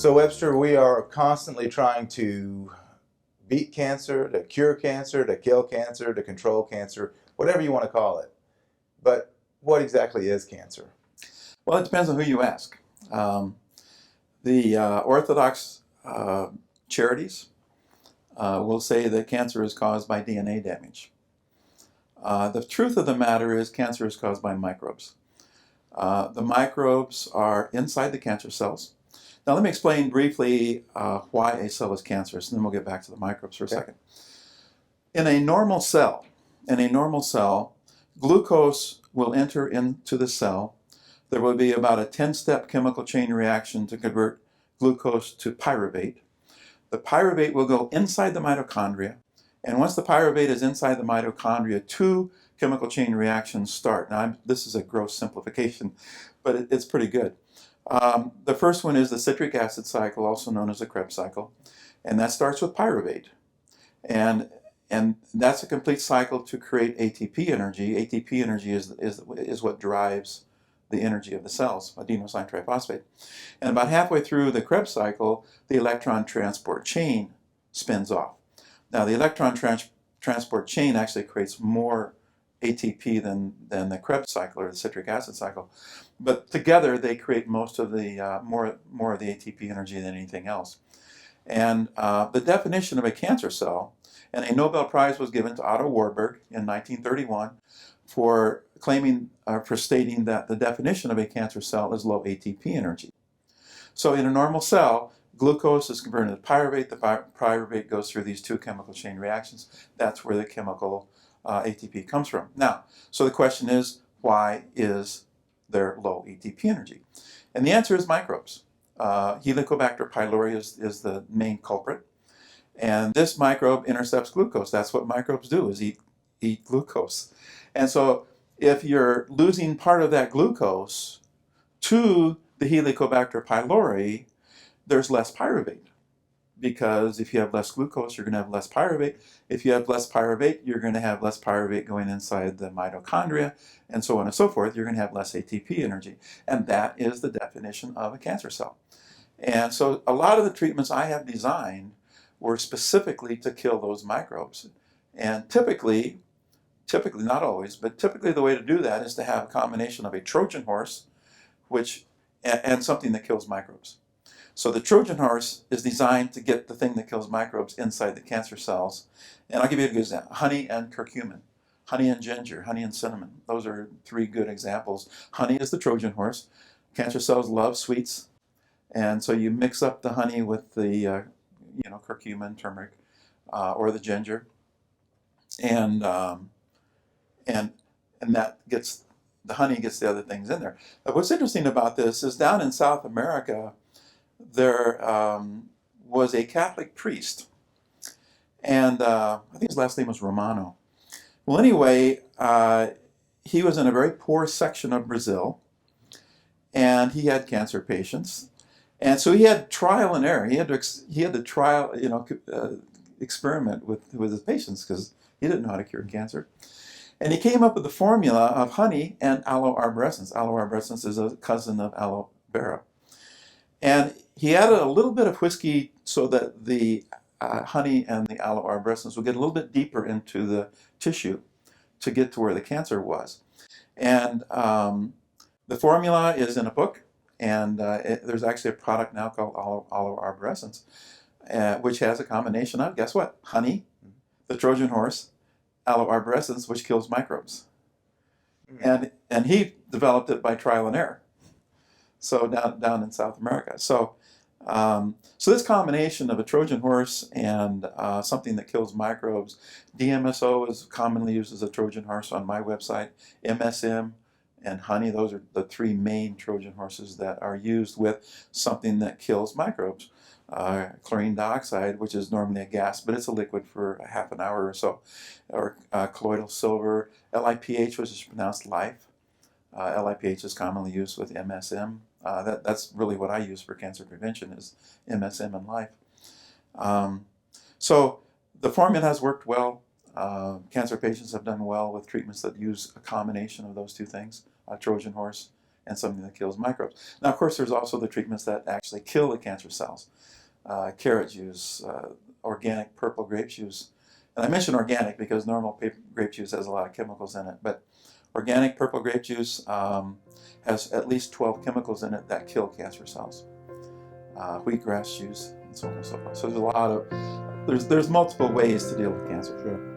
So, Webster, we are constantly trying to beat cancer, to cure cancer, to kill cancer, to control cancer, whatever you want to call it. But what exactly is cancer? Well, it depends on who you ask. Um, the Orthodox charities will say that cancer is caused by DNA damage. The truth of the matter is cancer is caused by microbes. The microbes are inside the cancer cells. Now let me explain briefly why a cell is cancerous, and then we'll get back to the microbes for a second. In a normal cell, glucose will enter into the cell. There will be about a 10-step chemical chain reaction to convert glucose to pyruvate. The pyruvate will go inside the mitochondria, and once the pyruvate is inside the mitochondria, two chemical chain reactions start. Now, this is a gross simplification, but it's pretty good. The first one is the citric acid cycle, also known as the Krebs cycle, and that starts with pyruvate. And that's a complete cycle to create ATP energy. ATP energy is what drives the energy of the cells, adenosine triphosphate. And about halfway through the Krebs cycle, the electron transport chain spins off. Now, the electron transport chain actually creates more ATP than the Krebs cycle or the citric acid cycle, but together they create most of the more of the ATP energy than anything else. And the definition of a cancer cell, and a Nobel Prize was given to Otto Warburg in 1931 for stating that the definition of a cancer cell is low ATP energy. So in a normal cell, glucose is converted to pyruvate. The pyruvate goes through these two chemical chain reactions. That's where the chemical ATP comes from. Now, so the question is, why is there low ATP energy? And the answer is microbes. Helicobacter pylori is the main culprit. And this microbe intercepts glucose. That's what microbes do, is eat glucose. And so if you're losing part of that glucose to the Helicobacter pylori, there's less pyruvate. Because if you have less glucose, you're going to have less pyruvate. If you have less pyruvate, you're going to have less pyruvate going inside the mitochondria, and so on and so forth. You're going to have less ATP energy. And that is the definition of a cancer cell. And so a lot of the treatments I have designed were specifically to kill those microbes. And typically, not always, but typically the way to do that is to have a combination of a Trojan horse and something that kills microbes. So the Trojan horse is designed to get the thing that kills microbes inside the cancer cells. And I'll give you a good example. Honey and curcumin, honey and ginger, honey and cinnamon. Those are three good examples. Honey is the Trojan horse. Cancer cells love sweets. And so you mix up the honey with the curcumin, turmeric, or the ginger. And that gets, the honey gets the other things in there. But what's interesting about this is down in South America, there was a Catholic priest, and I think his last name was Romano. Well, anyway, he was in a very poor section of Brazil, and he had cancer patients, and so he had trial and error. He had to trial, experiment with his patients because he didn't know how to cure cancer. And he came up with the formula of honey and aloe arborescens. Aloe arborescens is a cousin of aloe vera. And he added a little bit of whiskey so that the honey and the aloe arborescens would get a little bit deeper into the tissue to get to where the cancer was. And the formula is in a book, and there's actually a product now called aloe arborescens, which has a combination of, guess what? Honey, the Trojan horse, aloe arborescens, which kills microbes. And he developed it by trial and error. So down in South America. So this combination of a Trojan horse and something that kills microbes, DMSO is commonly used as a Trojan horse on my website. MSM and honey, those are the three main Trojan horses that are used with something that kills microbes. Chlorine dioxide, which is normally a gas, but it's a liquid for a half an hour or so, or colloidal silver, LiPH, which is pronounced life. LiPH is commonly used with MSM. That's really what I use for cancer prevention is MSM and life. So the formula has worked well. Cancer patients have done well with treatments that use a combination of those two things, Trojan horse and something that kills microbes. Now, of course, there's also the treatments that actually kill the cancer cells. Carrot juice, organic purple grape juice. And I mention organic because normal grape juice has a lot of chemicals in it, but organic purple grape juice has at least 12 chemicals in it that kill cancer cells. Wheatgrass juice, and so on and so forth. So there's a lot of, there's multiple ways to deal with cancer. Sure.